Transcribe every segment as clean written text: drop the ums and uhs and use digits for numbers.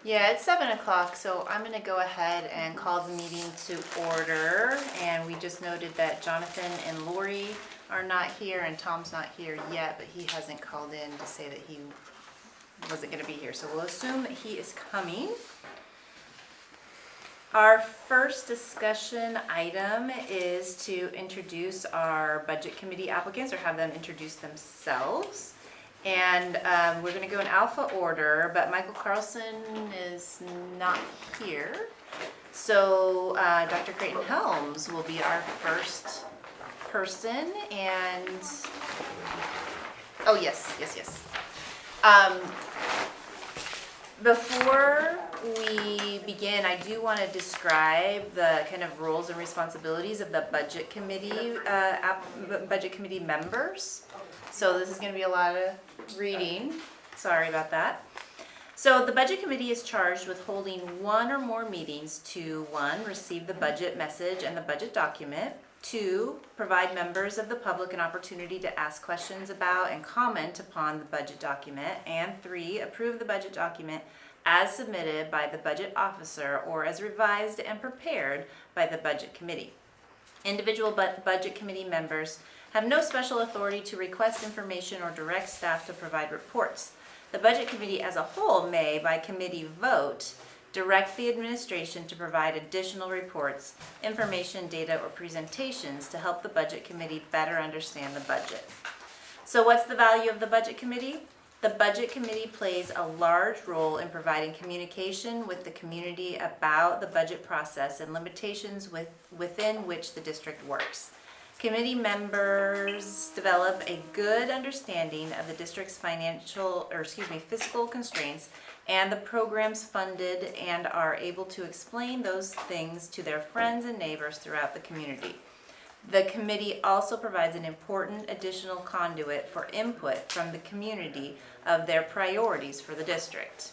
Yeah, it's 7 o'clock, so I'm gonna go ahead and call the meeting to order. And we just noted that Jonathan and Lori are not here and Tom's not here yet, but he hasn't called in to say that he wasn't gonna be here. So we'll assume that he is coming. Our first discussion item is to introduce our budget committee applicants or have them introduce themselves. And we're going to go in alpha order, but Michael Carlson is not here. So Dr. Creighton Helms will be our first person. And, oh yes. Before we begin, I do want to describe the kind of roles and responsibilities of the budget committee members. So this is going to be a lot of reading. Sorry about that. So the budget committee is charged with holding one or more meetings to 1, receive the budget message and the budget document, 2, provide members of the public an opportunity to ask questions about and comment upon the budget document, and 3, approve the budget document as submitted by the budget officer or as revised and prepared by the budget committee. Individual budget committee members have no special authority to request information or direct staff to provide reports. The budget committee as a whole may, by committee vote, direct the administration to provide additional reports, information, data, or presentations to help the budget committee better understand the budget. So what's the value of the budget committee? The budget committee plays a large role in providing communication with the community about the budget process and limitations within which the district works. Committee members develop a good understanding of the district's fiscal constraints and the programs funded, and are able to explain those things to their friends and neighbors throughout the community. The committee also provides an important additional conduit for input from the community of their priorities for the district.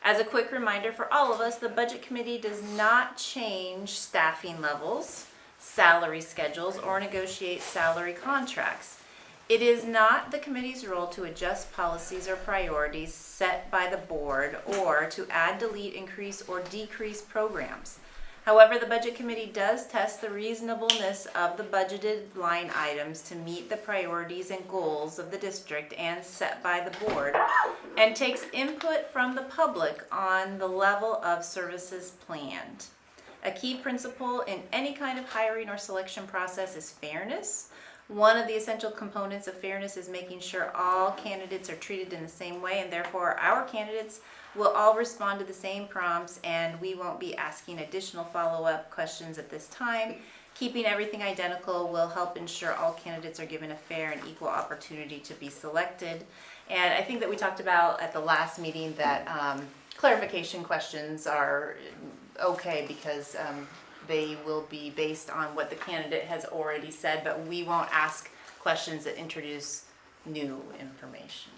As a quick reminder for all of us, the budget committee does not change staffing levels, salary schedules, or negotiate salary contracts. It is not the committee's role to adjust policies or priorities set by the board or to add, delete, increase, or decrease programs. However, the budget committee does test the reasonableness of the budgeted line items to meet the priorities and goals of the district and set by the board, and takes input from the public on the level of services planned. A key principle in any kind of hiring or selection process is fairness. One of the essential components of fairness is making sure all candidates are treated in the same way, and therefore our candidates will all respond to the same prompts, and we won't be asking additional follow-up questions at this time. Keeping everything identical will help ensure all candidates are given a fair and equal opportunity to be selected. And I think that we talked about at the last meeting that clarification questions are okay because they will be based on what the candidate has already said, but we won't ask questions that introduce new information.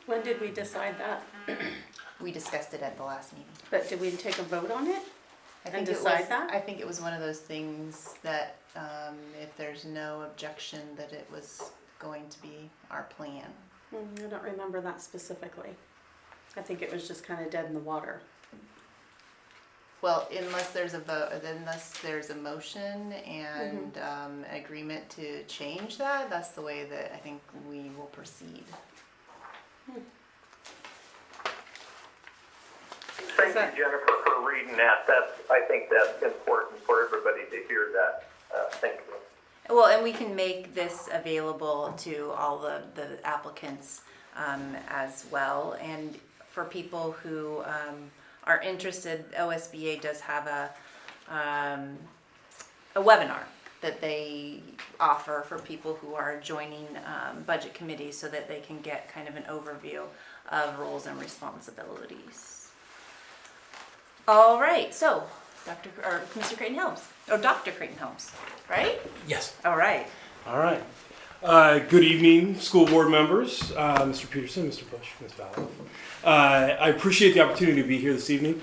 When did we decide that? We discussed it at the last meeting. But did we take a vote on it? I think it was one of those things that if there's no objection, that it was going to be our plan. I don't remember that specifically. I think it was just kind of dead in the water. Well, unless there's a vote, unless there's a motion and an agreement to change that, that's the way that I think we will proceed. Thank you, Jennifer, for reading that. I think that's important for everybody to hear that. Thank you. Well, and we can make this available to all the applicants as well. And for people who are interested, OSBA does have a webinar that they offer for people who are joining budget committees so that they can get kind of an overview of roles and responsibilities. All right, so Mr. Creighton Helms, or Dr. Creighton Helms, right? Yes. All right. All right. Good evening, school board members, Mr. Peterson, Mr. Bush, Ms. Vallow. I appreciate the opportunity to be here this evening.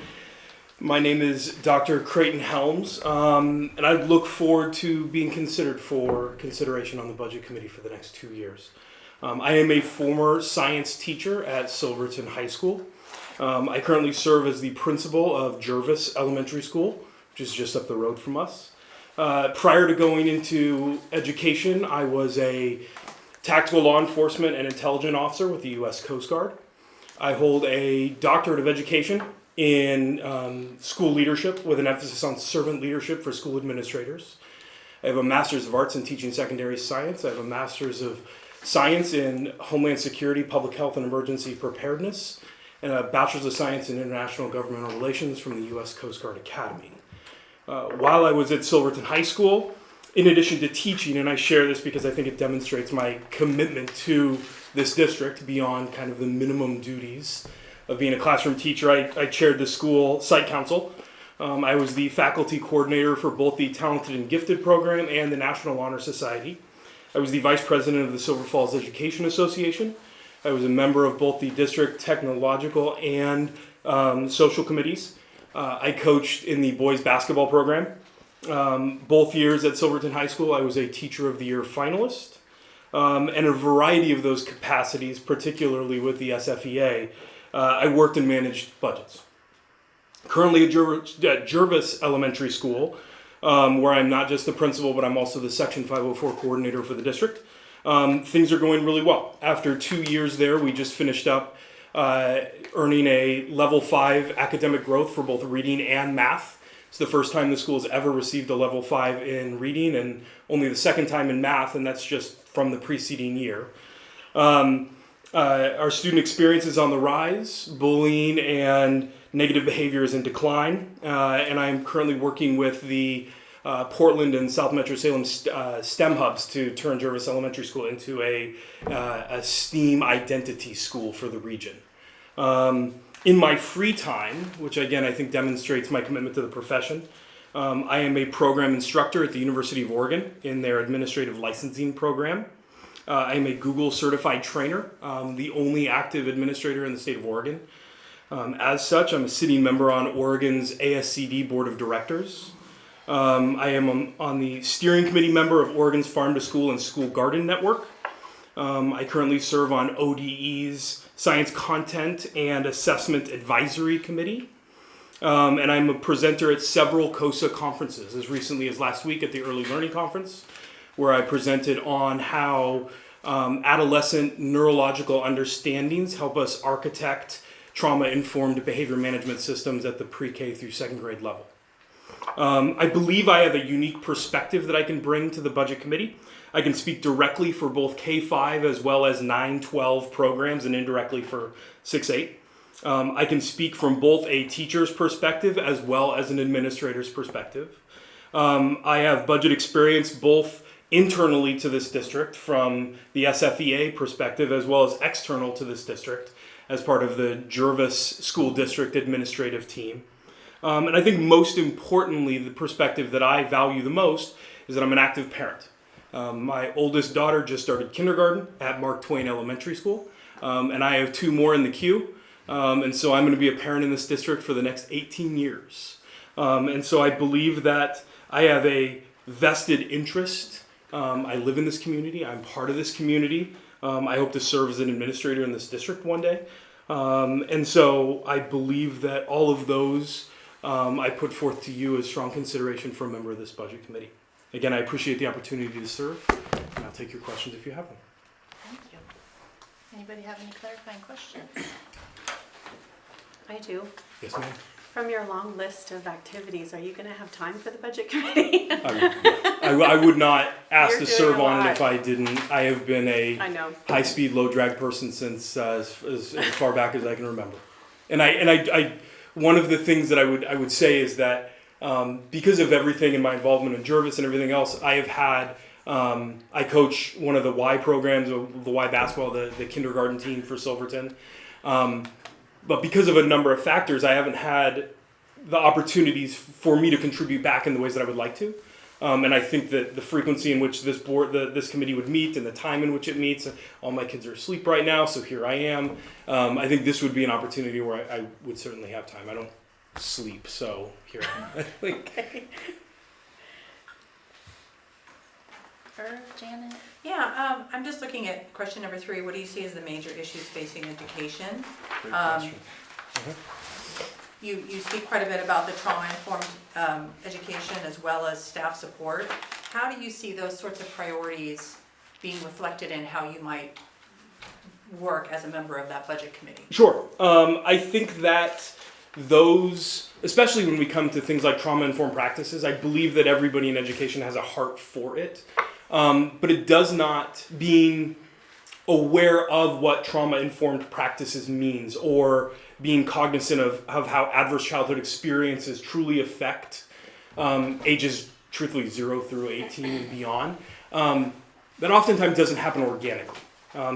My name is Dr. Creighton Helms, and I look forward to being considered for consideration on the budget committee for the next 2 years. I am a former science teacher at Silverton High School. I currently serve as the principal of Jervis Elementary School, which is just up the road from us. Prior to going into education, I was a tactical law enforcement and intelligence officer with the U.S. Coast Guard. I hold a doctorate of education in school leadership with an emphasis on servant leadership for school administrators. I have a master's of arts in teaching secondary science. I have a master's of science in homeland security, public health, and emergency preparedness, and a bachelor's of science in international governmental relations from the U.S. Coast Guard Academy. While I was at Silverton High School, in addition to teaching, and I share this because I think it demonstrates my commitment to this district beyond kind of the minimum duties of being a classroom teacher, I chaired the school site council. I was the faculty coordinator for both the Talented and Gifted program and the National Honor Society. I was the vice president of the Silver Falls Education Association. I was a member of both the district technological and social committees. I coached in the boys basketball program. Both years at Silverton High School, I was a Teacher of the Year finalist. And a variety of those capacities, particularly with the SFEA, I worked and managed budgets. Currently at Jervis Elementary School, where I'm not just the principal, but I'm also the Section 504 coordinator for the district. Things are going really well. After 2 years there, we just finished up earning a level 5 academic growth for both reading and math. It's the first time the school has ever received a level 5 in reading and only the second time in math, and that's just from the preceding year. Our student experience is on the rise. Bullying and negative behavior is in decline, and I'm currently working with the Portland and South Metro Salem STEM hubs to turn Jervis Elementary School into a STEAM identity school for the region. In my free time, which again I think demonstrates my commitment to the profession, I am a program instructor at the University of Oregon in their administrative licensing program. I am a Google certified trainer, the only active administrator in the state of Oregon. As such, I'm a sitting member on Oregon's ASCD Board of Directors. I am on the steering committee member of Oregon's Farm to School and School Garden Network. I currently serve on ODE's Science Content and Assessment Advisory Committee. And I'm a presenter at several COSA conferences, as recently as last week at the Early Learning Conference, where I presented on how adolescent neurological understandings help us architect trauma-informed behavior management systems at the pre-K through second grade level. I believe I have a unique perspective that I can bring to the Budget Committee. I can speak directly for both K-5 as well as 9-12 programs and indirectly for 6-8. I can speak from both a teacher's perspective as well as an administrator's perspective. I have budget experience both internally to this district from the SFEA perspective as well as external to this district as part of the Jervis School District administrative team. And I think most importantly, the perspective that I value the most is that I'm an active parent. My oldest daughter just started kindergarten at Mark Twain Elementary School, and I have 2 more in the queue. And so I'm going to be a parent in this district for the next 18 years. And so I believe that I have a vested interest. I live in this community. I'm part of this community. I hope to serve as an administrator in this district one day. And so I believe that all of those I put forth to you as strong consideration for a member of this budget committee. Again, I appreciate the opportunity to serve, and I'll take your questions if you have them. Thank you. Anybody have any clarifying questions? I do. Yes, ma'am. From your long list of activities, are you going to have time for the budget committee? I would not ask You're to serve doing a on it lot. if I didn't. I have been I a know. high-speed, low-drag person since as far back as I can remember. And I one of the things that I would say is that because of everything in my involvement in Jervis and everything else, I have had. I coach one of the Y programs, the Y basketball, the kindergarten team for Silverton. But because of a number of factors, I haven't had the opportunities for me to contribute back in the ways that I would like to. And I think that the frequency in which this board, this committee would meet and the time in which it meets, all my kids are asleep right now, so here I am. I think this would be an opportunity where I would certainly have time. I don't sleep, so here I am. Okay. Jennifer, Janet? Yeah, I'm just looking at question number 3. What do you see as the major issues facing education? Great question. You speak quite a bit about the trauma-informed education as well as staff support. How do you see those sorts of priorities being reflected in how you might work as a member of that budget committee? Sure. I think that those, especially when we come to things like trauma-informed practices, I believe that everybody in education has a heart for it. But it does not, being aware of what trauma-informed practices means, or being cognizant of how adverse childhood experiences truly affect ages, truthfully, 0 through 18 and beyond, that oftentimes doesn't happen organically.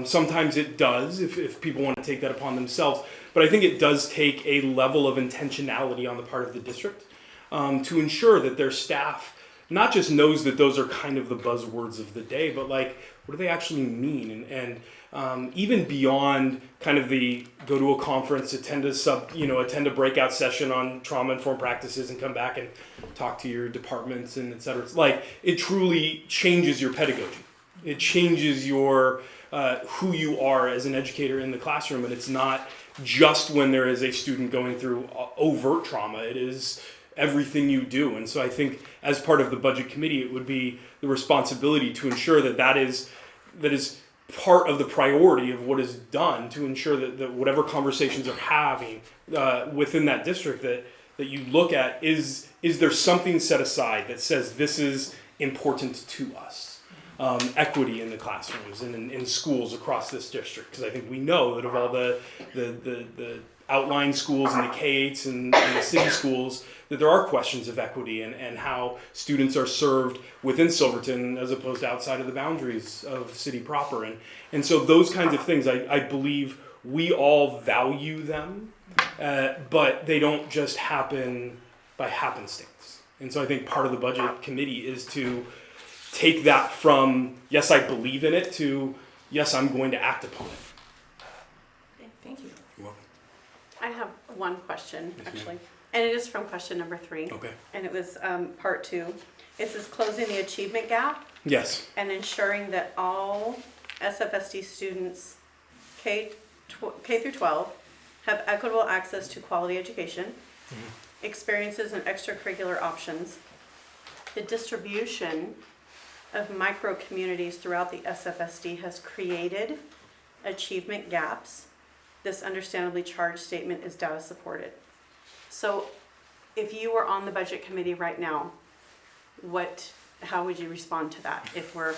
Sometimes it does if people want to take that upon themselves, but I think it does take a level of intentionality on the part of the district to ensure that their staff not just knows that those are kind of the buzzwords of the day, but like, what do they actually mean? And even beyond kind of the go to a conference, attend a breakout session on trauma-informed practices and come back and talk to your departments and et cetera. It's like, it truly changes your pedagogy. It changes your who you are as an educator in the classroom, and it's not just when there is a student going through overt trauma. It is everything you do. And so I think as part of the budget committee, it would be the responsibility to ensure that is part of the priority of what is done, to ensure that whatever conversations are having within that district, that you look at, is there something set aside that says this is important to us? Equity in the classrooms and in schools across this district, because I think we know that of all the outlying schools and the K-8s and the city schools, that there are questions of equity and how students are served within Silverton as opposed to outside of the boundaries of city proper. And so those kinds of things, I believe we all value them, but they don't just happen by happenstance. And so I think part of the budget committee is to take that from, yes, I believe in it, to, yes, I'm going to act upon it. Okay, thank you. You're welcome. I have one question, Yes, actually, and it is from question number 3. Okay. And it was part 2. It says closing the achievement gap Yes. and ensuring that all SFSD students K through 12 have equitable access to quality education, experiences and extracurricular options. The distribution of micro communities throughout the SFSD has created achievement gaps. This understandably charged statement is data supported. So if you were on the budget committee right now, how would you respond to that if we're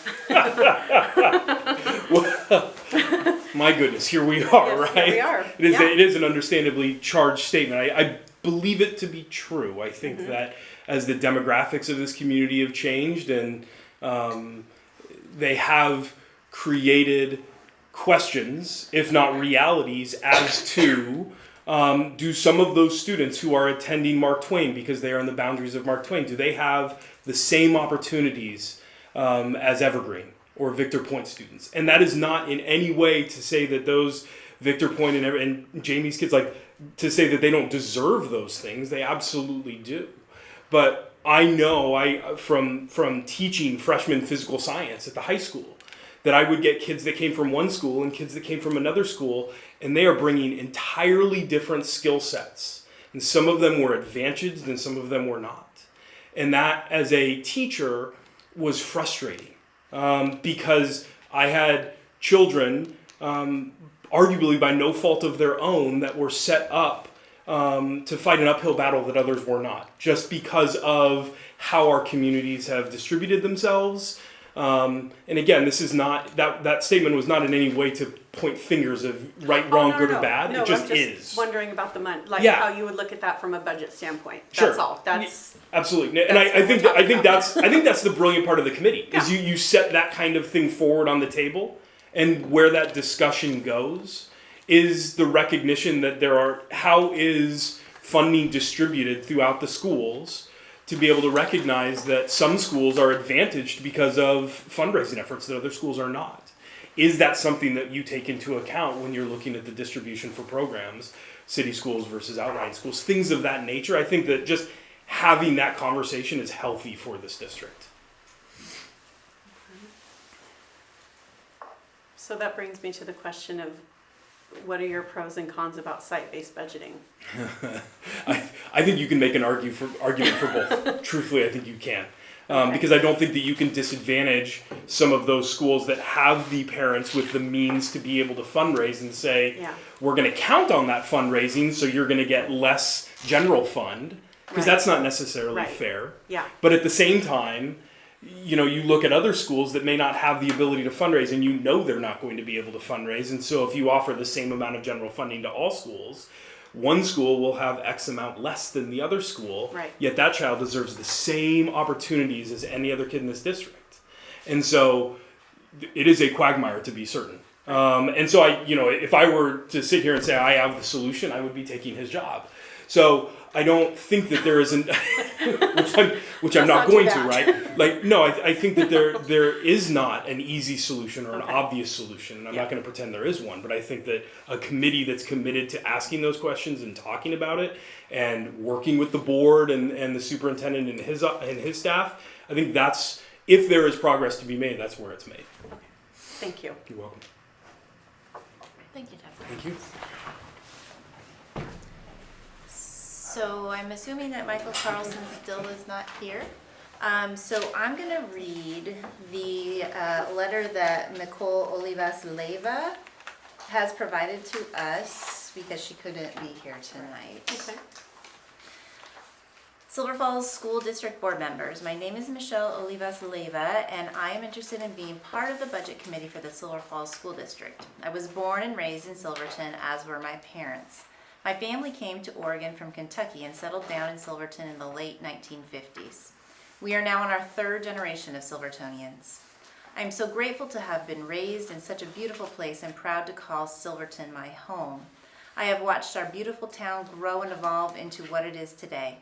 My goodness, here we are, Yes, right? here we are. It is, Yeah. it is an understandably charged statement. I believe it to be true. I think that as the demographics of this community have changed, and they have created questions, if not realities, as to do some of those students who are attending Mark Twain because they are in the boundaries of Mark Twain, do they have the same opportunities as Evergreen or Victor Point students? And that is not in any way to say that those Victor Point and Jamie's kids, like, to say that they don't deserve those things. They absolutely do. But I know from teaching freshman physical science at the high school, that I would get kids that came from one school and kids that came from another school, and they are bringing entirely different skill sets. And some of them were advantaged and some of them were not. And that, as a teacher, was frustrating because I had children, arguably by no fault of their own, that were set up to fight an uphill battle that others were not, just because of how our communities have distributed themselves. And again, this is not, that statement was not in any way to point fingers of right, wrong, good or bad. No, it just I'm just is. wondering about the money, like Yeah. how you would look at that from a budget standpoint. Sure. That's all. That's Absolutely. And That's I what think we're that, I think talking that's the brilliant part of the committee is you set that kind of thing forward on the table, and where that discussion goes is the recognition that how is funding distributed throughout the schools, to be able to recognize that some schools are advantaged because of fundraising efforts that other schools are not. Is that something that you take into account when you're looking at the distribution for programs, city schools versus outlying schools, things of that nature? I think that just having that conversation is healthy for this district. So that brings me to the question of, what are your pros and cons about site-based budgeting? I think you can make an argument for both. Truthfully, I think you can. Because I don't think that you can disadvantage some of those schools that have the parents with the means to be able to fundraise and say, Yeah. we're going to count on that fundraising, so you're going to get less general fund, because Right. that's not necessarily Right. fair. Yeah, But at the same time, you look at other schools that may not have the ability to fundraise, and they're not going to be able to fundraise. And so if you offer the same amount of general funding to all schools, one school will have X amount less than the other school, Right. yet that child deserves the same opportunities as any other kid in this district. And so it is a quagmire, to be certain. And so if I were to sit here and say I have the solution, I would be taking his job. So I don't think that there isn't, which I'm not not too going to, bad. right? Like, no, I think that there is not an easy solution or an Okay. obvious solution. And I'm Yeah. not going to pretend there is one, but I think that a committee that's committed to asking those questions and talking about it and working with the board and the superintendent and his staff, I think that's, if there is progress to be made, that's where it's made. thank you. You're welcome. Thank you, Jeff. Thank you. So I'm assuming that Michael Carlson still is not here. So I'm gonna read the letter that Nicole Olivas Leyva has provided to us because she couldn't be here tonight. Okay. Silver Falls School District Board members, my name is Michelle Olivas Leyva, and I am interested in being part of the Budget Committee for the Silver Falls School District. I was born and raised in Silverton, as were my parents. My family came to Oregon from Kentucky and settled down in Silverton in the late 1950s. We are now in our third generation of Silvertonians. I am so grateful to have been raised in such a beautiful place and proud to call Silverton my home. I have watched our beautiful town grow and evolve into what it is today.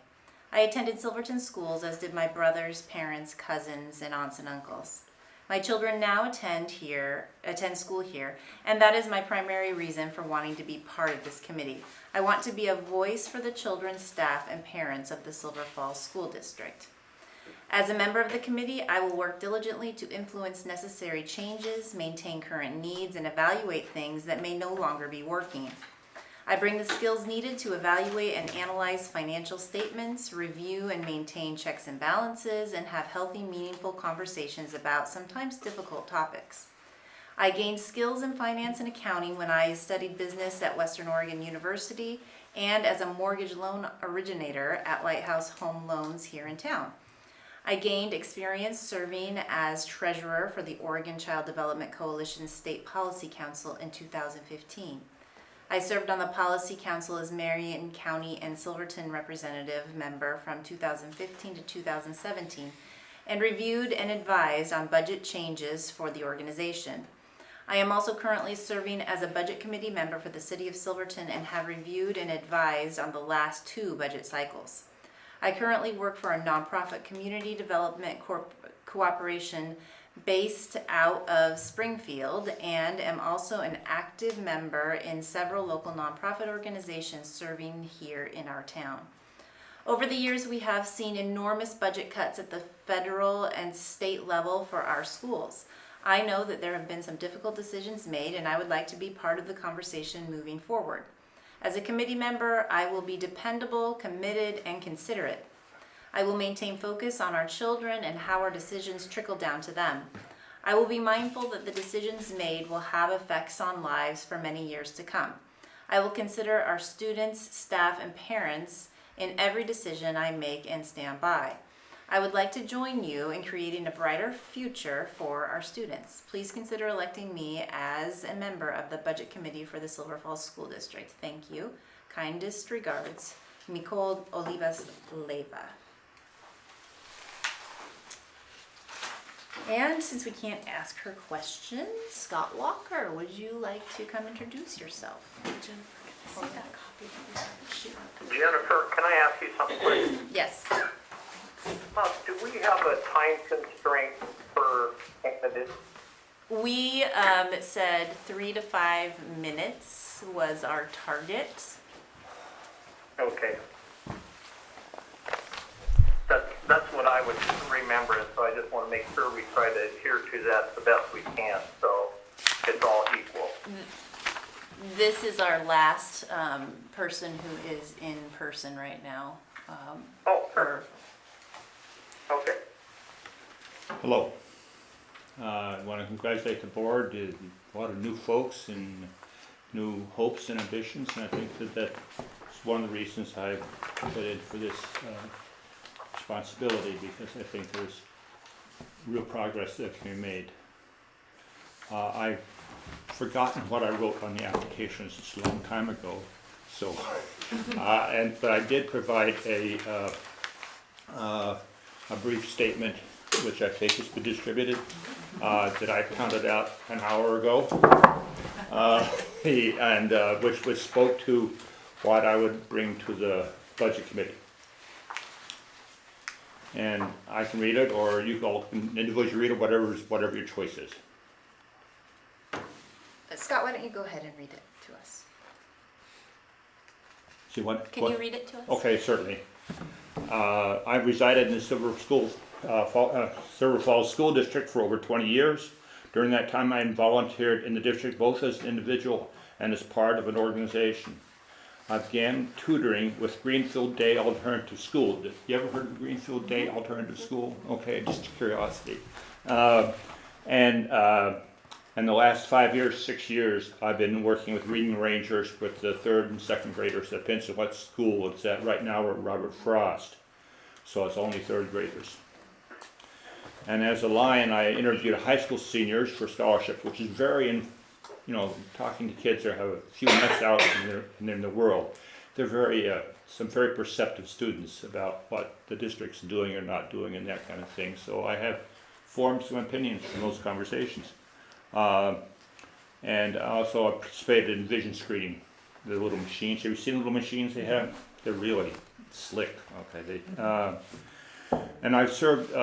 I attended Silverton schools, as did my brothers, parents, cousins, and aunts and uncles. My children now attend school here, and that is my primary reason for wanting to be part of this committee. I want to be a voice for the children, staff, and parents of the Silver Falls School District. As a member of the committee, I will work diligently to influence necessary changes, maintain current needs, and evaluate things that may no longer be working. I bring the skills needed to evaluate and analyze financial statements, review and maintain checks and balances, and have healthy, meaningful conversations about sometimes difficult topics. I gained skills in finance and accounting when I studied business at Western Oregon University and as a mortgage loan originator at Lighthouse Home Loans here in town. I gained experience serving as treasurer for the Oregon Child Development Coalition State Policy Council in 2015. I served on the Policy Council as Marion County and Silverton representative member from 2015 to 2017 and reviewed and advised on budget changes for the organization. I am also currently serving as a budget committee member for the City of Silverton and have reviewed and advised on the last 2 budget cycles. I currently work for a nonprofit community development cooperation based out of Springfield and am also an active member in several local nonprofit organizations serving here in our town. Over the years, we have seen enormous budget cuts at the federal and state level for our schools. I know that there have been some difficult decisions made, and I would like to be part of the conversation moving forward. As a committee member, I will be dependable, committed, and considerate. I will maintain focus on our children and how our decisions trickle down to them. I will be mindful that the decisions made will have effects on lives for many years to come. I will consider our students, staff, and parents in every decision I make and stand by. I would like to join you in creating a brighter future for our students. Please consider electing me as a member of the Budget Committee for the Silver Falls School District. Thank you. Kindest regards, Nicole Olivas Leyva. And since we can't ask her questions, Scott Walker, would you like to come introduce yourself? Jennifer, can I ask you something quick? Yes. Do we have a time constraint for candidates? We said 3 to 5 minutes was our target. Okay. That's what I would remember, and so I just want to make sure we try to adhere to that the best we can, so it's all this is our last person who is in person right now. Oh, Or okay. Hello. I want to congratulate the board. There's a lot of new folks and new hopes and ambitions, and I think that that's one of the reasons I put in for this responsibility, because I think there's real progress that can be made. I've forgotten what I wrote on the applications. It's a long time ago, so but I did provide a brief statement, which I think has been distributed, that I pounded out an hour ago, which spoke to what I would bring to the budget committee. And I can read it, or you all can individually read it, whatever your choice is. Scott, why don't you go ahead and read it to us? See what? Can you read it to us? Okay, certainly. I resided in the Silver Falls School District for over 20 years. During that time, I volunteered in the district both as an individual and as part of an organization. I began tutoring with Greenfield Day Alternative School. You ever heard of Greenfield Day Alternative School? Okay, just curiosity. And the last 5 years, 6 years, I've been working with Reading Rangers with the 3rd and 2nd graders at Pennsylvania School. It's at right now at Robert Frost, so it's only 3rd graders. And as a Lion, I interviewed high school seniors for scholarship, which is very, talking to kids that have a few months out in the world. They're some very perceptive students about what the district's doing or not doing and that kind of thing. So I have formed some opinions from those conversations. And also I participated in vision screening, the little machines. Have you seen the little machines they have? They're really slick. Okay. And I've served,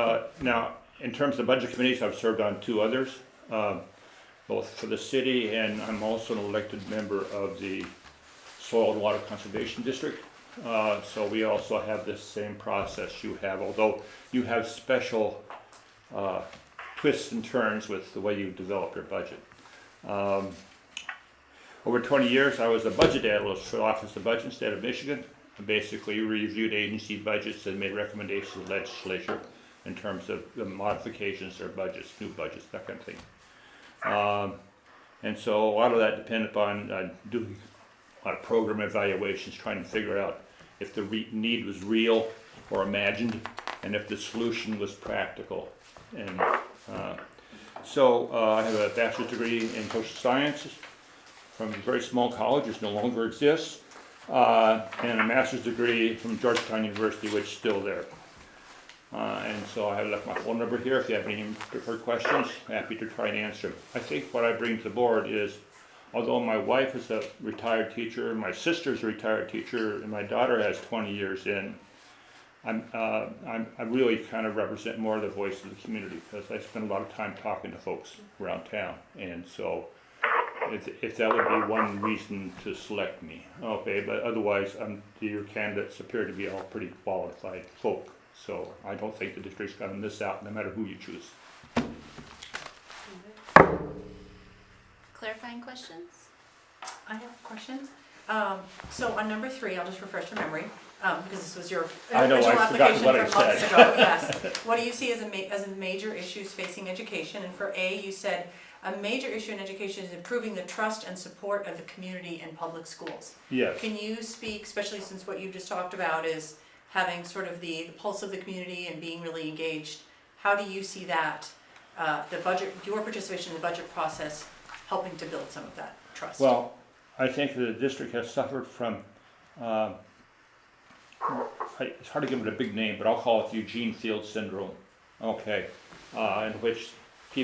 now in terms of budget committees, I've served on 2 others, both for the city, and I'm also an elected member of the Soil and Water Conservation District. So we also have the same process you have, although you have special twists and turns with the way you develop your budget. Over 20 years, I was a budget analyst for the Office of Budget in the state of Michigan. I basically reviewed agency budgets and made recommendations to the legislature in terms of the modifications to their budgets, new budgets, that kind of thing. And so a lot of that depended upon doing a lot of program evaluations, trying to figure out if the need was real or imagined, and if the solution was practical. And I have a bachelor's degree in social sciences from a very small college, which no longer exists, and a master's degree from Georgetown University, which is still there. And so I have left my phone number here. If you have any particular questions, happy to try and answer them. I think what I bring to the board is, although my wife is a retired teacher, my sister's a retired teacher, and my daughter has 20 years in, I really kind of represent more of the voice of the community, because I spend a lot of time talking to folks around town. And so if that would be one reason to select me. Okay, but otherwise, your candidates appear to be all pretty qualified folk. So I don't think the district's going to miss out no matter who you choose. Clarifying questions? I have a question. So on number 3, I'll just refresh your memory, because this was your I know, original I forgot application what I from months said. ago. Yes. What do you see as major issues facing education? And for A, you said a major issue in education is improving the trust and support of the community in public schools. Yes. Can you speak, especially since what you just talked about is having sort of the pulse of the community and being really engaged, how do you see that, your participation in the budget process helping to build some of that trust? Well, I think the district has suffered from, it's hard to give it a big name, but I'll call it the Eugene Field syndrome, okay, in which a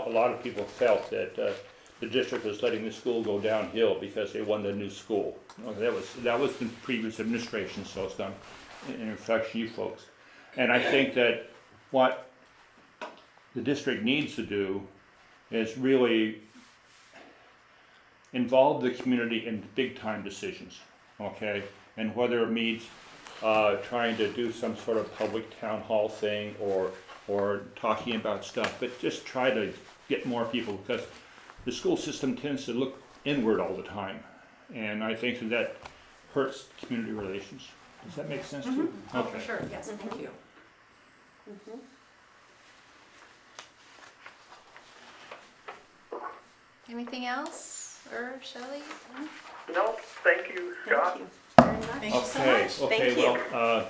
lot of people felt that the district was letting the school go downhill because they wanted a new school. That was the previous administration, so it's not in reflection you folks. And I think that what the district needs to do is really involve the community in big time decisions, okay? And whether it means trying to do some sort of public town hall thing or talking about stuff, but just try to get more people, because the school system tends to look inward all the time. And I think that hurts community relations. Does that make sense to you? Oh, for sure, yes, thank you. Anything else, or Shelley? No, thank you, Scott. Thank you very much. Thank you so Okay, much. okay, Thank you. well,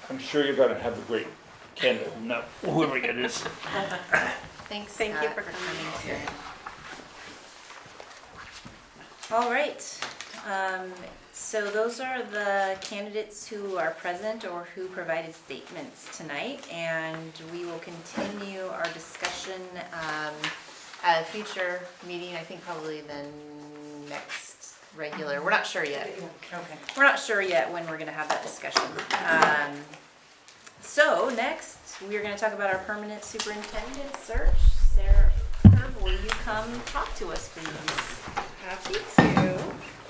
I'm sure you're gonna have a great candidate, no, whoever it is. Thanks, Thank you Scott, for for coming. coming today. All right, so those are the candidates who are present or who provided statements tonight, and we will continue our discussion at a future meeting, I think probably the next regular, we're not sure yet. Okay. We're not sure yet when we're gonna have that discussion. So next, we are gonna talk about our permanent superintendent search. Sarah, will you come talk to us, please? Happy to.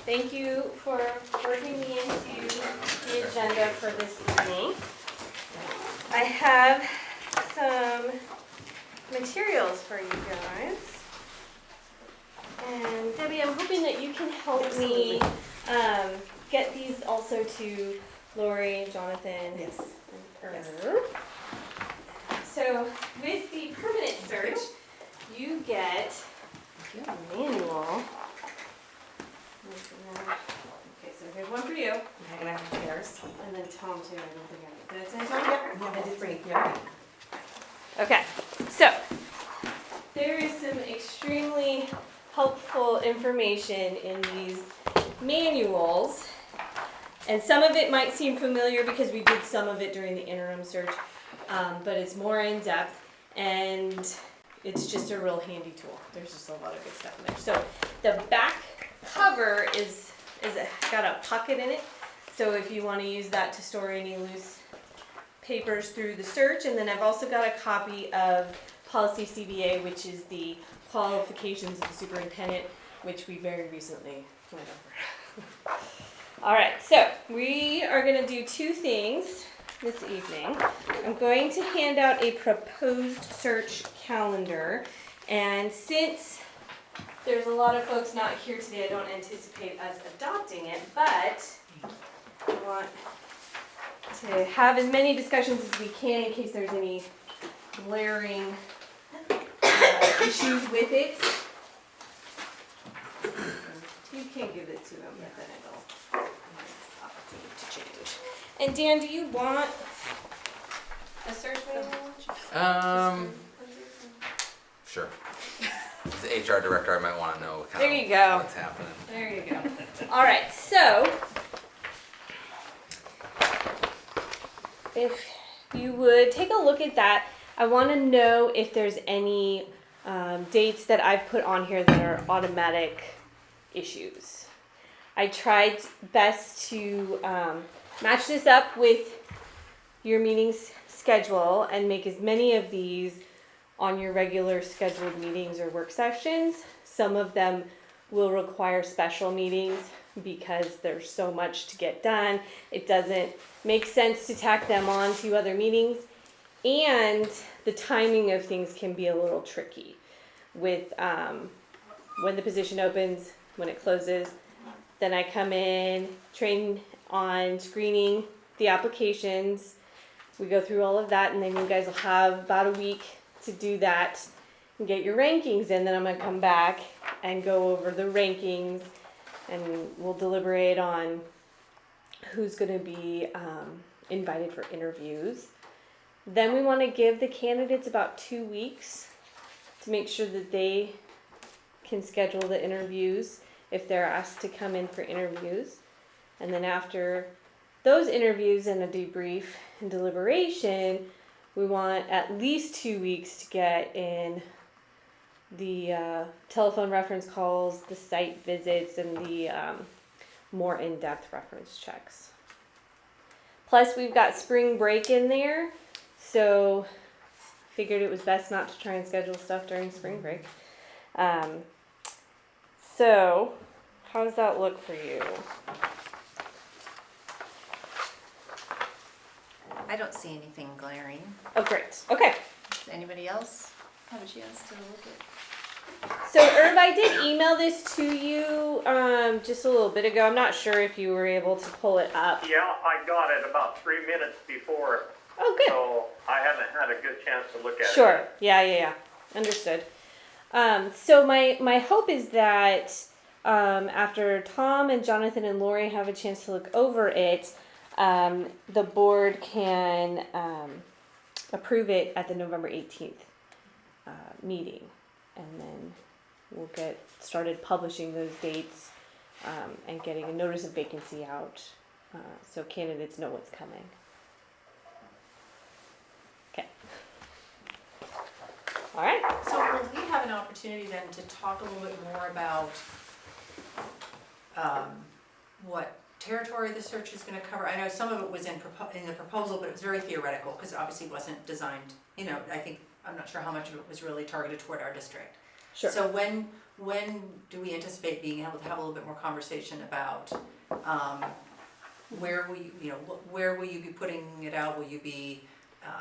Thank you for working me into the agenda for this evening. I have some materials for you guys. And Debbie, I'm hoping that you can help me get these also to Lori, Jonathan, Yes. and Herb. So with the permanent search, you get a manual. Okay, so here's one for you. I'm gonna have theirs. And then Tom too, I don't think I did. Did I send Tom? Yep. Yeah, that's great, yeah. Okay, so there is some extremely helpful information in these manuals. And some of it might seem familiar because we did some of it during the interim search, but it's more in depth and it's just a real handy tool. There's just a lot of good stuff in there. So the back cover is got a pocket in it. So if you want to use that to store any loose papers through the search, and then I've also got a copy of Policy CBA, which is the qualifications of the superintendent, which we very recently went over. All right, so we are going to do two things this evening. I'm going to hand out a proposed search calendar, and since there's a lot of folks not here today, I don't anticipate us adopting it, but I want to have as many discussions as we can in case there's any glaring issues with it. You can give it to them, but then it'll opportunity to change. And Dan, do you want a search manual? Sure. As the HR director, I might want to know There you go. what's happening. There you go. All right, so if you would take a look at that, I want to know if there's any dates that I've put on here that are automatic issues. I tried best to match this up with your meetings schedule and make as many of these on your regular scheduled meetings or work sessions. Some of them will require special meetings because there's so much to get done. It doesn't make sense to tack them on to other meetings. And the timing of things can be a little tricky with when the position opens, when it closes. Then I come in, train on screening the applications. We go through all of that, and then you guys will have about a week to do that and get your rankings in. Then I'm gonna come back and go over the rankings, and we'll deliberate on who's gonna be invited for interviews. Then we want to give the candidates about 2 weeks to make sure that they can schedule the interviews if they're asked to come in for interviews. And then after those interviews and a debrief and deliberation, we want at least 2 weeks to get in the telephone reference calls, the site visits, and the more in-depth reference checks. Plus, we've got spring break in there, so figured it was best not to try and schedule stuff during spring break. So, how does that look for you? I don't see anything glaring. Oh, great. Okay. Does anybody else have a chance to look at? So Irv, I did email this to you just a little bit ago. I'm not sure if you were able to pull it up. Yeah, I got it about 3 minutes before, Oh, good. so I haven't had a good chance to look at it. Sure. Yeah. Understood. So my hope is that after Tom and Jonathan and Lori have a chance to look over it, the board can approve it at the November 18th meeting, and then we'll get started publishing those dates and getting a notice of vacancy out so candidates know what's coming. Okay. All right. So will we have an opportunity then to talk a little bit more about what territory the search is gonna cover? I know some of it was in the proposal, but it was very theoretical, because it obviously wasn't designed, I'm not sure how much of it was really targeted toward our district. Sure. So when do we anticipate being able to have a little bit more conversation about, where will you be putting it out? Will you be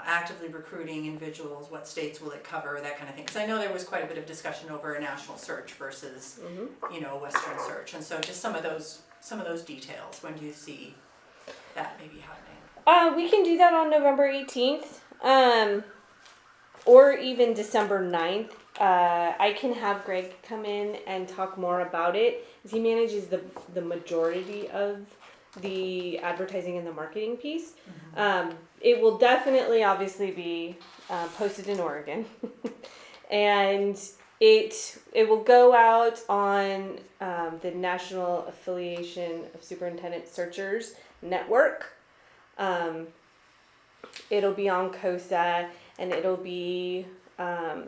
actively recruiting individuals? What states will it cover? That kind of thing. Because I know there was quite a bit of discussion over a national search versus, a Western search. And so just some of those details. When do you see that maybe happening? We can do that on November 18th, or even December 9th. I can have Greg come in and talk more about it, as he manages the majority of the advertising and the marketing piece. It will definitely, obviously, be posted in Oregon, and it will go out on the National Affiliation of Superintendent Searchers Network. It'll be on COSA, and it'll be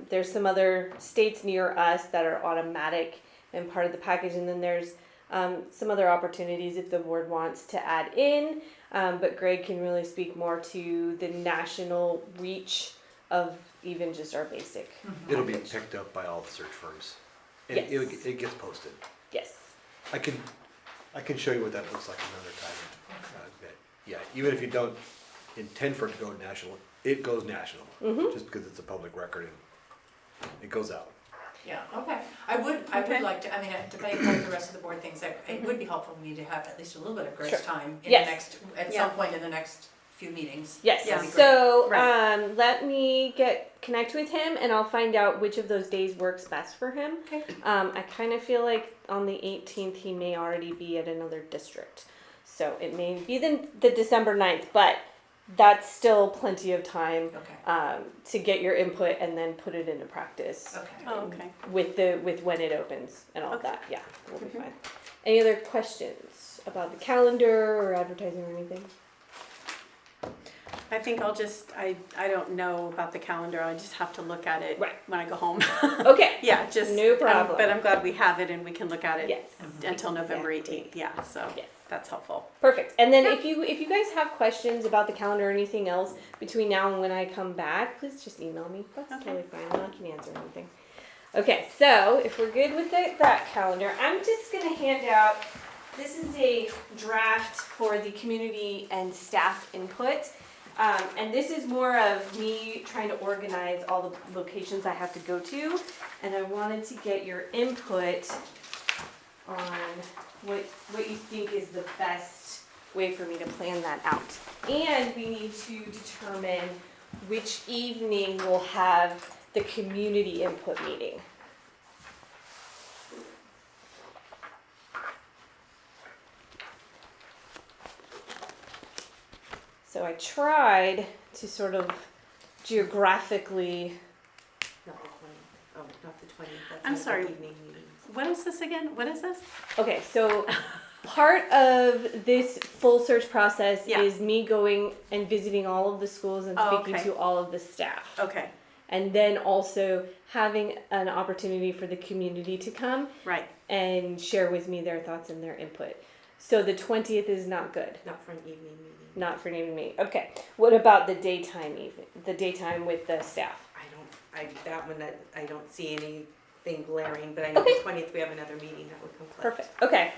there's some other states near us that are automatic and part of the package, and then there's some other opportunities if the board wants to add in, but Greg can really speak more to the national reach of even just our basic. It'll be picked up by all the search firms. And Yes. it gets posted. Yes. I can show you what that looks like another time. Yeah, even if you don't intend for it to go national, it goes national. Just because it's a public record and it goes out. Yeah, okay. I would like to, depending on what the rest of the board thinks, it would be helpful for me to have at least a little bit of grace Sure. time in Yes. at some point in the next few meetings. Yes. That'd be great. So Right. let me connect with him, and I'll find out which of those days works best for him. Okay. I kind of feel like on the 18th he may already be at another district, so it may be the December 9th, but that's still plenty of time Okay. to get your input and then put it into practice. Okay. Oh, okay. With when it opens and all Okay. that. Yeah, we'll be fine. Any other questions about the calendar or advertising or anything? I think I don't know about the calendar. I just have to look at it Right. when I go home. Okay. Yeah, just. No problem. But I'm glad we have it and we can look at it Yes. until November Exactly. 18th. Yeah, so Yes. that's helpful. Perfect. And then if you guys have questions about the calendar or anything else between now and when I come back, please just email me. That's Okay. totally fine. I can answer anything. Okay, so if we're good with that calendar, I'm just gonna hand out. This is a draft for the community and staff input. And this is more of me trying to organize all the locations I have to go to. And I wanted to get your input on what you think is the best way for me to plan that out. And we need to determine which evening we'll have the community input meeting. So I tried to sort of geographically. Not the 20th. Oh, not the 20th. That's I'm not the sorry. evening meeting. What is this again? What is this? Okay, so part of this full search process Yeah. is me going and visiting all of the schools and Oh, speaking okay. to all of the staff. Okay, And then also having an opportunity for the community to come right. and share with me their thoughts and their input. So the 20th is not good. Not for an evening meeting. Not for naming me. Okay. What about the daytime evening? The daytime with the staff? I don't see anything glaring, but I know Okay. the 20th we have another meeting that would conflict. Perfect. Okay.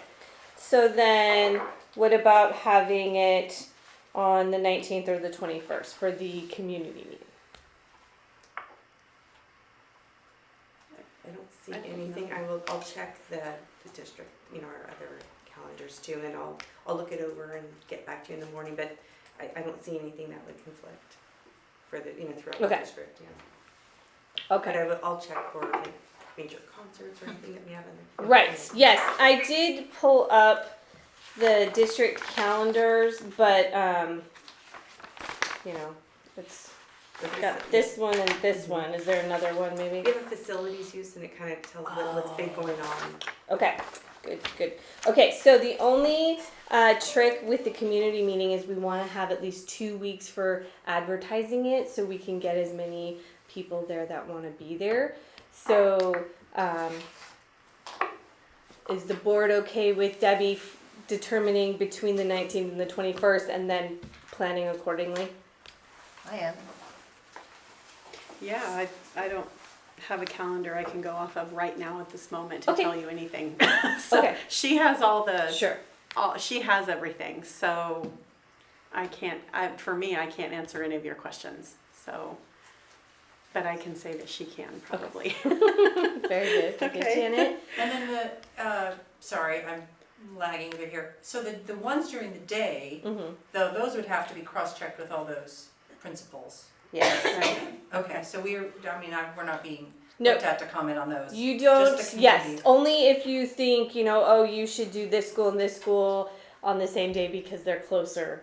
So then what about having it on the 19th or the 21st for the community meeting? I don't see I don't anything. know. I'll check the district, our other calendars too, and I'll look it over and get back to you in the morning, but I don't see anything that would conflict for the, throughout the Okay. district, yeah. But Okay. I'll check for like major concerts or anything that we have in there. Right. Yes, I did pull up the district calendars, but it's got this one and this one. Is there another one maybe? We have a facilities use and it kind of tells what's been going on. Okay, good. Okay, so the only trick with the community meeting is we want to have at least 2 weeks for advertising it so we can get as many people there that want to be there. So, is the board okay with Debbie determining between the 19th and the 21st and then planning accordingly? I am. Yeah, I don't have a calendar I can go off of right now at this moment to Okay. tell you anything. So Okay. she has all the, Sure. she has everything, so for me, I can't answer any of your questions, so. But I can say that she can probably. Very good. Okay, Okay. Janet? And then sorry, I'm lagging a bit here. So the ones during the day, Mm-hmm. though, those would have to be cross-checked with all those principals. Yes. Right. Okay, so we're not being No. looked at to comment on those. You don't, Just the yes, community. only if you think, oh, you should do this school and this school on the same day because they're closer,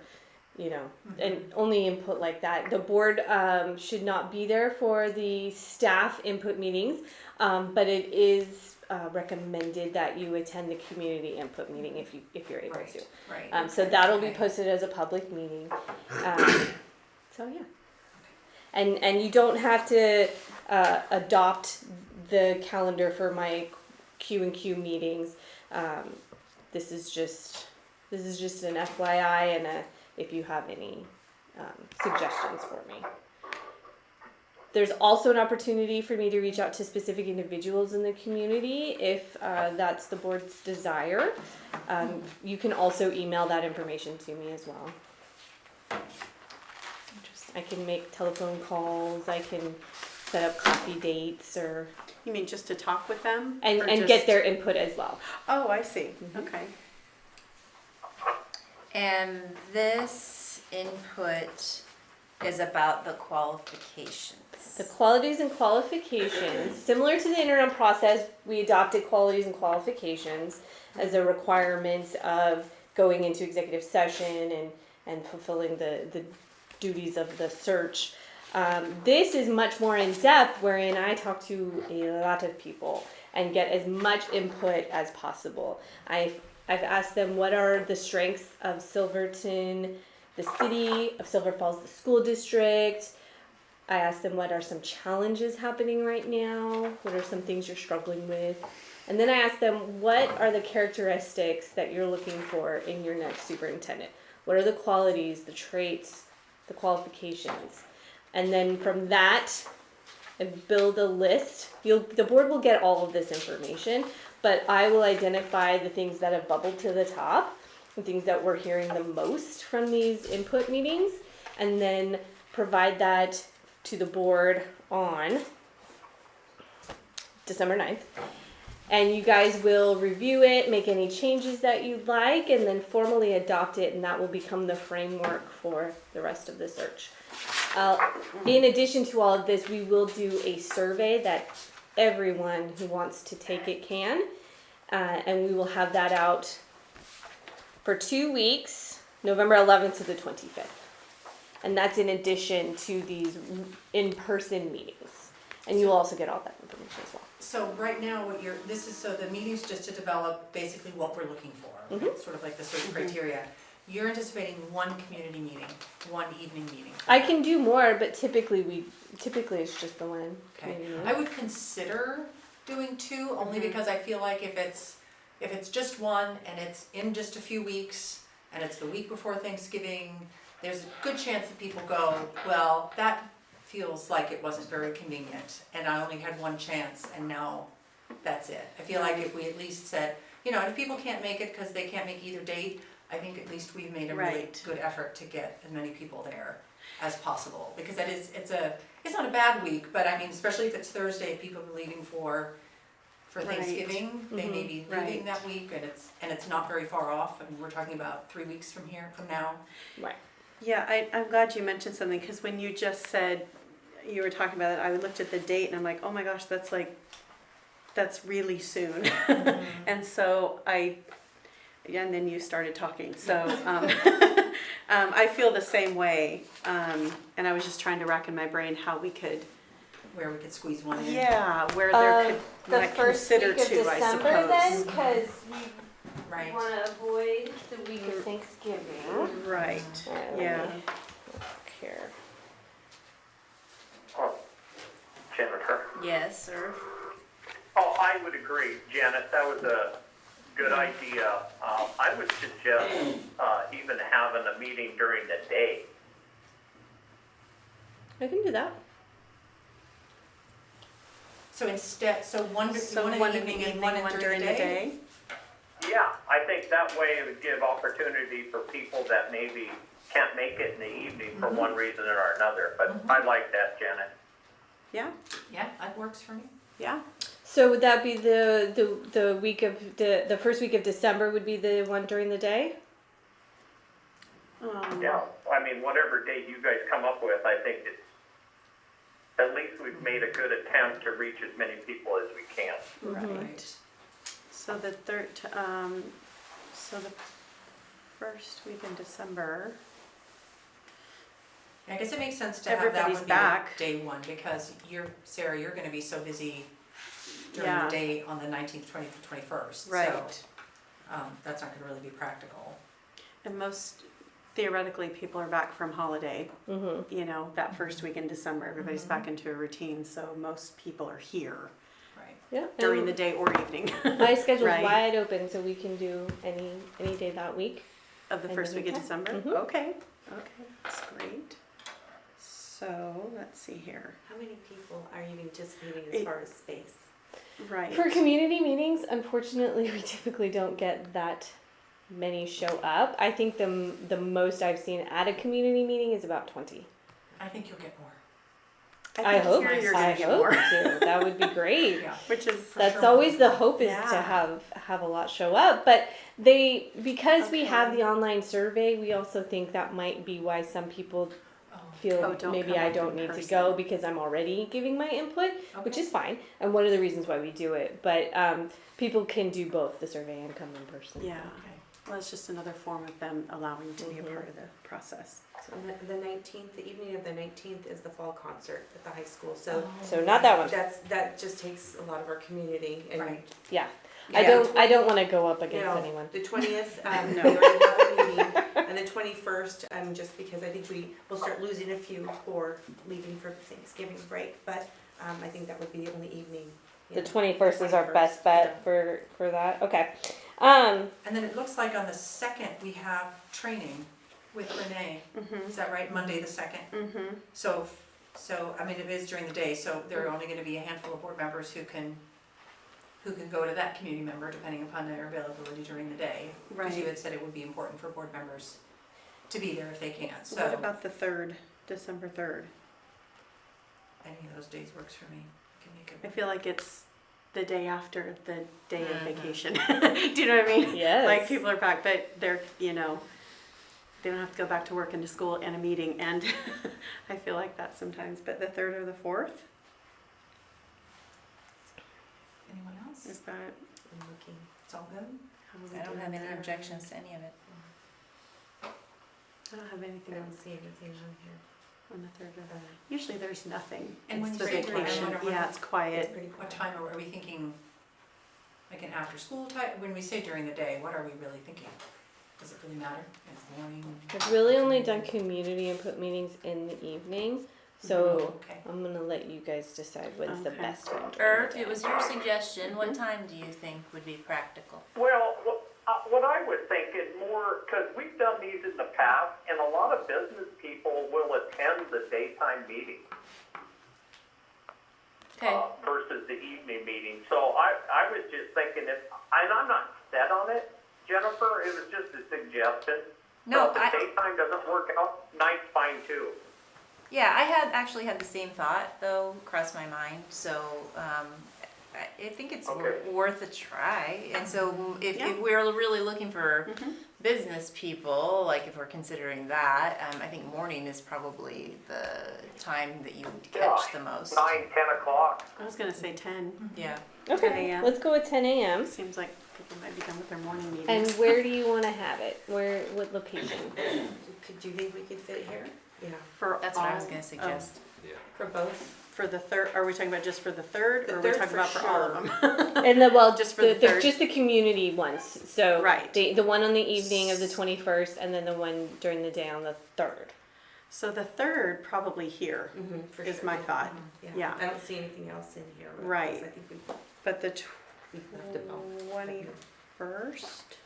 and only input like that. The board should not be there for the staff input meetings, but it is recommended that you attend the community input meeting if you're able to. Right. So that'll be Okay. posted as a public meeting. So yeah. And you don't have to adopt the calendar for my Q&Q meetings. This is just an FYI and if you have any suggestions for me. There's also an opportunity for me to reach out to specific individuals in the community if that's the board's desire. You can also email that information to me as well. I can make telephone calls, I can set up coffee dates or You mean just to talk with them? and or get just- their input as well. Oh, I see, Mm-hmm. okay. And this input is about the qualifications. The qualities and qualifications, similar to the interim process, we adopted qualities and qualifications as a requirement of going into executive session and fulfilling the duties of the search. This is much more in depth, wherein I talk to a lot of people and get as much input as possible. I've asked them what are the strengths of Silverton, the city, of Silver Falls, the school district. I asked them what are some challenges happening right now, what are some things you're struggling with. And then I asked them what are the characteristics that you're looking for in your next superintendent. What are the qualities, the traits, the qualifications? And then from that, I build a list. The board will get all of this information, but I will identify the things that have bubbled to the top, the things that we're hearing the most from these input meetings, and then provide that to the board on December 9th. And you guys will review it, make any changes that you'd like, and then formally adopt it, and that will become the framework for the rest of the search. In addition to all of this, we will do a survey that everyone who wants to take it can, and we will have that out for 2 weeks, November 11th to the 25th. And that's in addition to these in-person meetings. And you'll also get all that information as well. So right now, the meeting's just to develop basically what we're looking for, Mhm. sort of like the search criteria. You're anticipating one community meeting, one evening meeting. I can do more, but typically it's just the one. Okay, community I would consider doing two, only because I feel like if it's just one and it's in just a few weeks and it's the week before Thanksgiving, there's a good chance that people go, well, that feels like it wasn't very convenient and I only had one chance and now that's it. I feel like if we at least said, and if people can't make it because they can't make either date, I think at least we've made a really Right. good effort to get as many people there as possible, because it's not a bad week, but I mean, especially if it's Thursday, if people are leaving for for Right. Thanksgiving. They may be Right. leaving that week, and it's not very far off. I mean, we're talking about 3 weeks from now. Right. Yeah, I'm glad you mentioned something, because when you just said, you were talking about it, I looked at the date and I'm like, oh my gosh, that's really soon. And so and then you started talking, so, I feel the same way. And I was just trying to rack in my brain how we could, Where we could squeeze one in. yeah, where there could, The like, first consider week of two, I December then, suppose. because Right. we want to avoid the week of Thanksgiving. Right, Alright, let yeah. me look here. Oh, Jennifer. Yes, sir. Oh, I would agree, Janet, that was a good idea. I would suggest even having a meeting during the day. I can do that. So one in the evening and one during the day? Yeah, I think that way it would give opportunity for people that maybe can't make it in the evening for one reason or another. But I like that, Janet. Yeah, Yeah, that works for me. yeah. So would that be the week of the first week of December would be the one during the day? Yeah, I mean, whatever date you guys come up with, I think it's, at least we've made a good attempt to reach as many people as we can. Right. So the so the first week in December. I guess it makes sense to have that Everybody's one back. be the day one, because Sarah, you're gonna be so busy during Yeah. the day on the 19th, 20th, 21st. Right. So, that's not gonna really be practical. And most, theoretically, people are back from holiday, Mm-hmm. you know, that first week in December, everybody's back into a routine, so most people are here Right. Yeah. during the day or evening My schedule's Right. wide open, so we can do any day that week. of the And first then week of we December. can. Mhm. Okay, that's great. So, let's see here. How many people are you anticipating as It- far as space? Right. For community meetings, unfortunately, we typically don't get that many show up. I think the most I've seen at a community meeting is about 20. I think you'll get more. I hope. You're I gonna get hope more, to. That would be great. Yeah. which is That's sure. always the hope, is to Yeah. have a lot show up. But because we have Okay. the online survey, we also think that might be why some people Oh, feel Oh, don't maybe come I up don't in need to person. go because I'm already giving my input, which okay. is fine. And one of the reasons why we do it. But people can do both the survey and come in person. Yeah. Okay. Well, it's just another form of them allowing to be a Mhm. part of the process. So the 19th, the evening of the 19th is the fall concert at the high school. So So not that one. that just takes a lot of our community. And Right. Yeah. Yeah. I don't want to go up against No, anyone. the 20th, No. we already have a meeting, and the 21st, just because I think we will start losing a few for leaving for Thanksgiving break, but I think that would be the only evening. The yeah. 21st is our 21st, best bet for that. Okay. And then it looks like on the 2nd, we have training with Renee. Mm-hmm. Is that right? Monday the 2nd? Mm-hmm. So, I mean, it is during the day, so there are only gonna be a handful of board members who can go to that community member, depending upon their availability during the day. Because you Right. had said it would be important for board members to be there if they can, so What about the 3rd, December 3rd? any of those days works for me. I can make I it. feel like it's the day after the day of Mhm. vacation. Do you know what I mean? Yes. Like people are back, but they're, they don't have to go back to work and to school and a meeting, and I feel like that sometimes. But the 3rd or the 4th, Anyone else? is that? I'm looking. It's all good? How are we I don't doing have any there? objections to any of it. I don't have I anything don't see anything on here. on the 3rd or the. Usually there's nothing. And when It's you the say during, I vacation. wonder what- Yeah, it's quiet. Pretty What quiet. time are we thinking, like an after-school type? When we say during the day, what are we really thinking? Does it really matter? Is it morning? I've really only done community input meetings in the evening, so Okay. I'm gonna let you guys decide what's the Okay. best time. during the Irv, day. it was your suggestion. What time do you think would be practical? Well, what I would think is more, because we've done these in the past, and a lot of business people will attend the daytime meeting Okay. versus the evening meeting. So I was just thinking and I'm not set on it, Jennifer, it was just a suggestion. No, So if the daytime doesn't work out, night's fine too. Yeah, I had actually had the same thought though cross my mind. So I think it's Okay. worth a try. And so if Yeah. we're really looking for business people, like if we're considering that, I think morning is probably the time that you would catch the most. 9, 10 o'clock. I was gonna say 10. Yeah. 10 Okay, a.m. let's go with 10 a.m. Seems like people might be done with their morning And meetings. where do you want to have it? What location? Do you think we could fit here? Yeah, For That's what I was all- gonna suggest. for both. For the third, are we talking about just for the third, The or are we third talking for about for all of sure. them? And well, Just for the third. just the community ones. So Right. the one on the evening of the 21st, and then the one during the day on the 3rd. So the third, probably here, For is sure. my thought. Yeah. I don't see anything else in here. Right. because I think But the we left it all. 21st,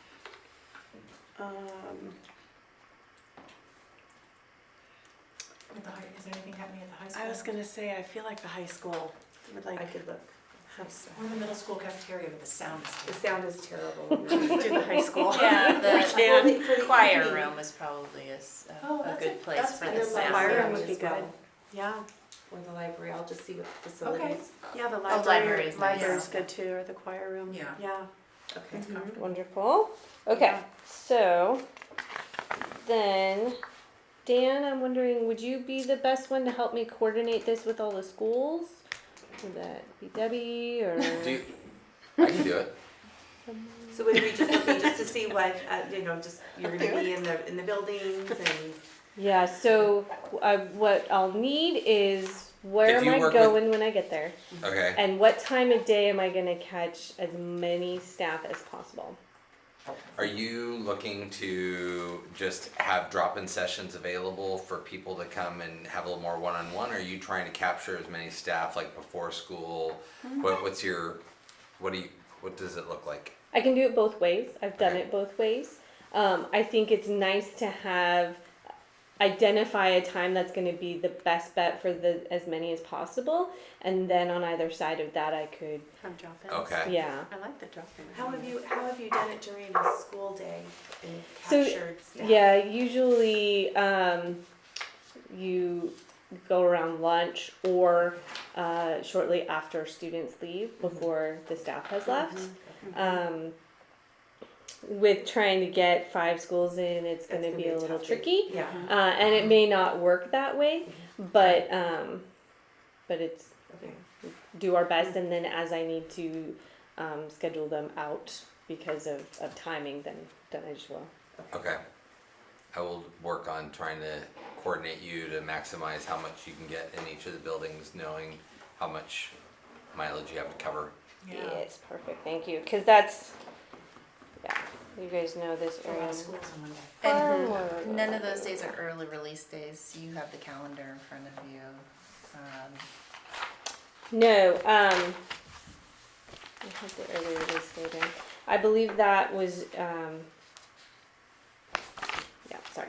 Is there anything happening at the high school? I was gonna say, I feel like the high school would I like, could look. Or the middle school cafeteria with the sound The system. sound is terrible. do the high school. Yeah, the can. For the choir evening. room is probably Oh, a that's good it. place That's for good. the And then the sound. choir library would be as good. well. Yeah, Or the library, I'll just see what the facilities. yeah, the library library, is nice. library's good too, or the choir room. Yeah. Yeah. Okay. Wonderful. Okay, so then, Dan, I'm wondering, would you be the best one to help me coordinate this with all the schools? Would that be Debbie or? I can do it. So would we just looking just to see what, just you're gonna be in the buildings and. Yeah, so what I'll need is where If am you I work with- going when I get there? Okay. And what time of day am I gonna catch as many staff as possible? Are you looking to just have drop-in sessions available for people to come and have a little more one-on-one? Or are you trying to capture as many staff like before school? What does it look like? I can do it both ways. I've done Okay. it both ways. I think it's nice to identify a time that's going to be the best bet for as many as possible, and then on either side of that, I could, Have drop-ins. Okay. yeah. I like the drop-in. How have you done it during a school day and So, captured staff? Yeah, usually you go around lunch or shortly after students leave, before the staff has left. With trying to get 5 schools in, it's going to That's be a little tough. tricky. Yeah. And it may not work that way, but it's Okay. do our best, and then as I need to schedule them out because of timing, then I just will. Okay. I will work on trying to coordinate you to maximize how much you can get in each of the buildings, knowing how much mileage you have to cover. Yes, perfect. Thank you. Because that's, yeah, you guys know this A lot area. of schools on Monday. far And more none of than those days are early release days. You have the calendar in front of you. No, I have the early release date in. I believe that was, yeah, sorry.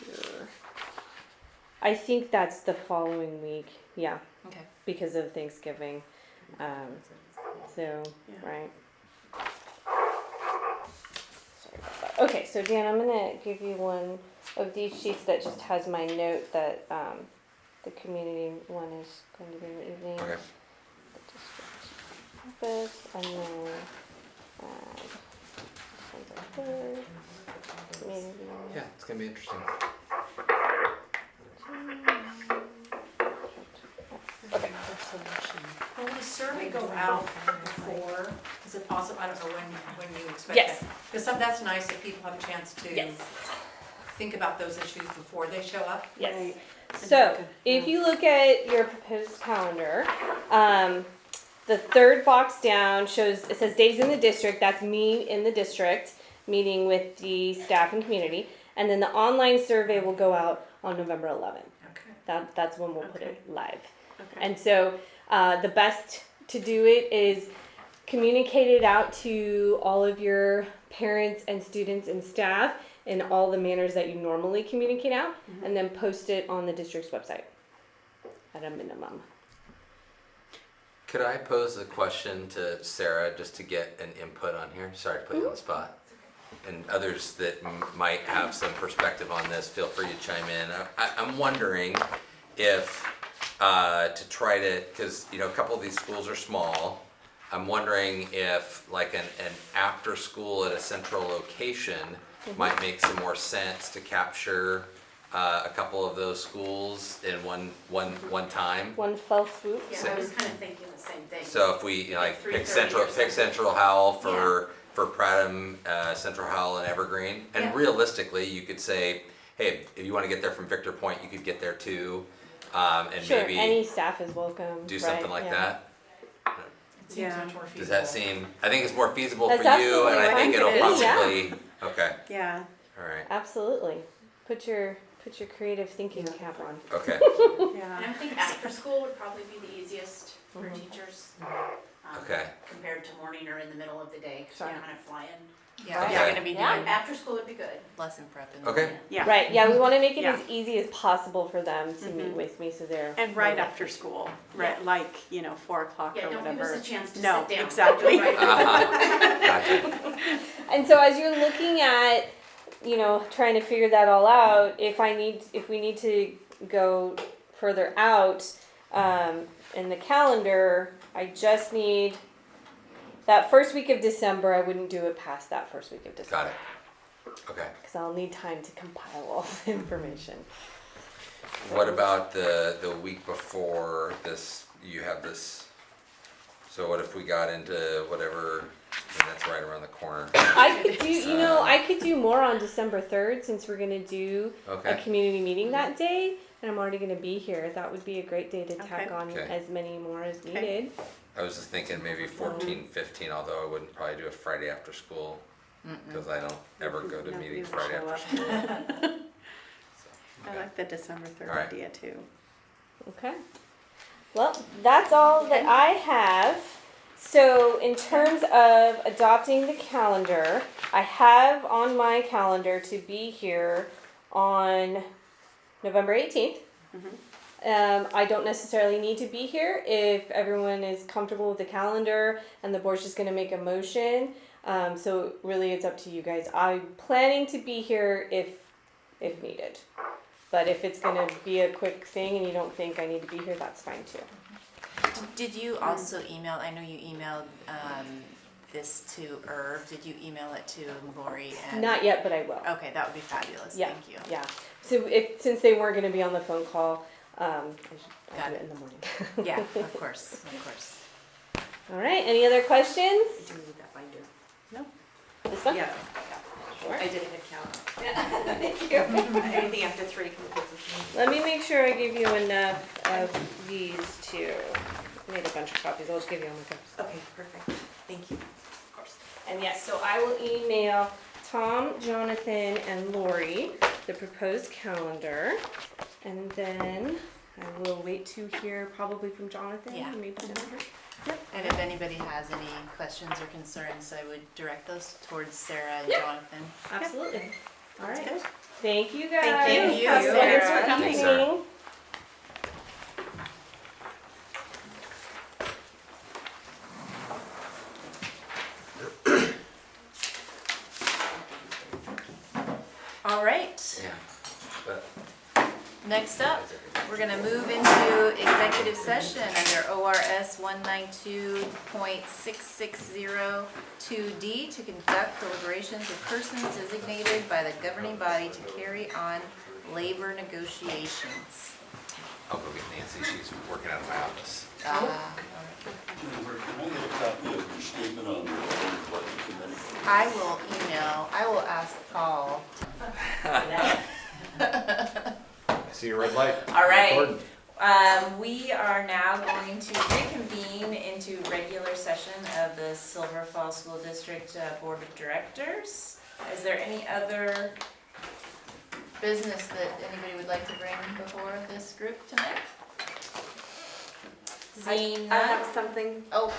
Here. I think that's the following week, yeah, Okay. because of Thanksgiving. So, Yeah. right. Sorry about that. Okay, so Dan, I'm gonna give you one of these sheets that just has my note that, the community one is going to be in the evening. Okay. The district office, and then, December 3rd, community. Yeah, it's gonna be interesting. Will the survey go out before? Is it possible? I don't know when you expect Yes. it. Because that's nice if people have a chance to Yes. think about those issues before they show up. Yes. Right. So, if you look at your proposed calendar, the third box down shows, it says days in the district. That's me in the district, meeting with the staff and community. And then the online survey will go out on November 11th. Okay. That's when we'll put Okay. it live. Okay. And so the best to do it is communicate it out to all of your parents and students and staff in all the manners that you normally communicate out, and then post it on the district's website at a minimum. Could I pose a question to Sarah just to get an input on here? Sorry to put you on the spot. And others that might have some perspective on this, feel free to chime in. I'm wondering if to try to, because, you know, a couple of these schools are small. I'm wondering if like an after school at a central location might make some more sense to capture a couple of those schools in one time. One fell swoop. Yeah, I was kind of thinking the same thing. So if we, you know, like pick 3:30 Central, or something. Howell for Pradham, Central Howell and Evergreen. And Yeah. realistically, you could say, hey, if you want to get there from Victor Point, you could get there too. And Sure, maybe any staff is welcome. do something like that. It seems Yeah. much more feasible. Does that seem, I think it's more feasible That's for you, and absolutely I think fine. it'll It is, yeah. probably, okay, Yeah. alright, Absolutely. Put your creative thinking cap on. okay, And Yeah. I think after school would probably be the easiest for teachers. Okay. Compared to morning or in the middle of the day, because Sure. you're kind of flying. Yeah, Okay. we're gonna be Yeah. doing After school would be good. lesson prep in the okay. morning. Yeah. Right, yeah, we want to make it Yeah. as easy as possible for them to meet Mhm. with me, so they're. And right more after likely. school, right, like, 4 o'clock Yeah, or don't give us whatever. a chance to No, sit down. exactly. Right. Gotcha, And so as you're looking at, trying to figure that all out, if we need to go further out, in the calendar, I just need that first week of December. I wouldn't do it past that first week of got December. it, okay. Because I'll need time to compile all the information. What about the week before this, you have this, so what if we got into whatever, and that's right around the corner, I could do, I could do more on December 3rd since we're gonna do a okay, community meeting that day, and I'm already gonna be here. That would be a great day to tack Okay. on Okay. as many more as Okay. needed. I was just thinking maybe 14, 15, although I wouldn't probably do a Friday after school, cause I don't ever go to No, meetings you would Friday show after up. school. So, I okay. like the December 3rd All right. idea too. Okay. Well, that's all that I have. So, in terms of adopting the calendar, I have on my calendar to be here on November 18th. I don't necessarily need to be here if everyone is comfortable with the calendar and the board's just going to make a motion. So, really, it's up to you guys. I'm planning to be here if needed. But if it's going to be a quick thing and you don't think I need to be here, that's fine too. Did you also email, I know you emailed this to Irv, did you email it to Lori and? Not yet, but I will. Okay, that would be fabulous, Yeah, thank you. yeah. So since they weren't going to be on the phone call, I'll Got do it. it in the morning. Yeah, of course, of course. All right. Any other questions? Do you need that binder? This one? Yeah. Sure. I did a head count. Thank you. Anything after 3 can put this Let me make sure I give you enough of these too. I made a bunch of copies. I'll just give you all my copies. in. Okay, perfect. Thank you. Of course. And yes, so I will email Tom, Jonathan, and Lori the proposed calendar, and then I will wait to hear probably from Jonathan. Yeah. Or maybe Jennifer. And if anybody has any questions or concerns, I would direct those towards Sarah and Yeah. Jonathan. Absolutely. All right. good. Thank you guys. Thank you, Have a Sarah. wonderful Thanks, Sarah. evening. All right, Yeah, but, next up, we're gonna move into executive session under ORS 192.6602D to conduct deliberations with persons designated by the governing body to carry on labor negotiations. I'll go get Nancy, she's working out of my office. Jennifer, can I get a copy of your statement on the budget committee? I will ask Paul. I see your red light. All right. Recording. We are now going to reconvene into regular session of the Silver Falls School District Board of Directors. Is there any other business that anybody would like to bring before this group tonight? Seeing I none? have something. Oh,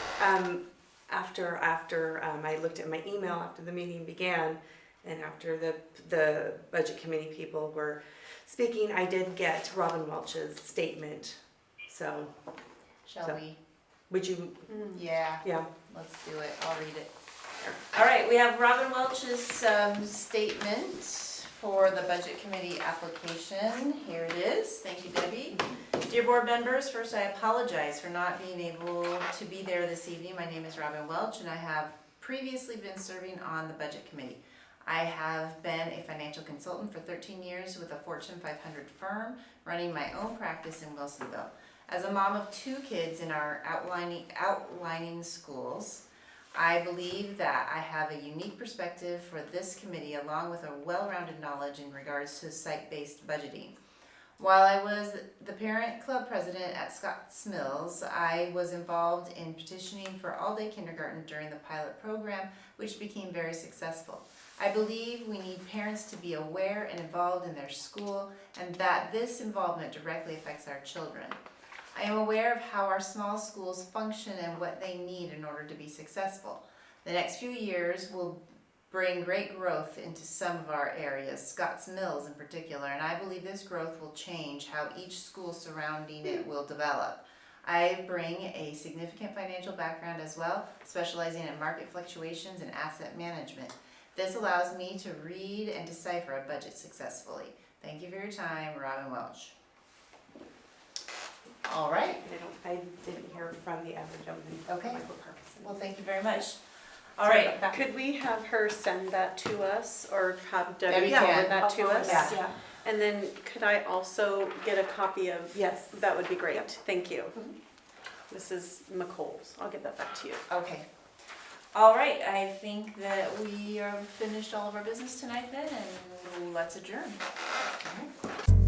After I looked at my email after the meeting began, and after the budget committee people were speaking, I did get Robin Welch's statement. So shall So- we? would you? Yeah, Yeah. let's do it. I'll read it. All right, we have Robin Welch's statement for the Budget Committee application. Here it is. Thank you, Debbie. Dear board members, first I apologize for not being able to be there this evening. My name is Robin Welch and I have previously been serving on the Budget Committee. I have been a financial consultant for 13 years with a Fortune 500 firm, running my own practice in Wilsonville. As a mom of 2 kids in our outlining schools, I believe that I have a unique perspective for this committee along with a well-rounded knowledge in regards to site-based budgeting. While I was the parent club president at Scotts Mills, I was involved in petitioning for all-day kindergarten during the pilot program, which became very successful. I believe we need parents to be aware and involved in their school, and that this involvement directly affects our children. I am aware of how our small schools function and what they need in order to be successful. The next few years will bring great growth into some of our areas, Scotts Mills in particular, and I believe this growth will change how each school surrounding it will develop. I bring a significant financial background as well, specializing in market fluctuations and asset management. This allows me to read and decipher a budget successfully. Thank you for your time, Robin Welch. All right. I didn't hear from the other gentleman. Okay. Michael Parkinson. Well, thank you very much. All right. Could we have her send that to us or have Debbie Debbie can. forward that to us? Yeah. And then could I also get a copy of? Yes. That would be great. Thank you. This is McColl's. I'll get that back to you. Okay. All right, I think that we are finished all of our business tonight then, and let's adjourn. All right.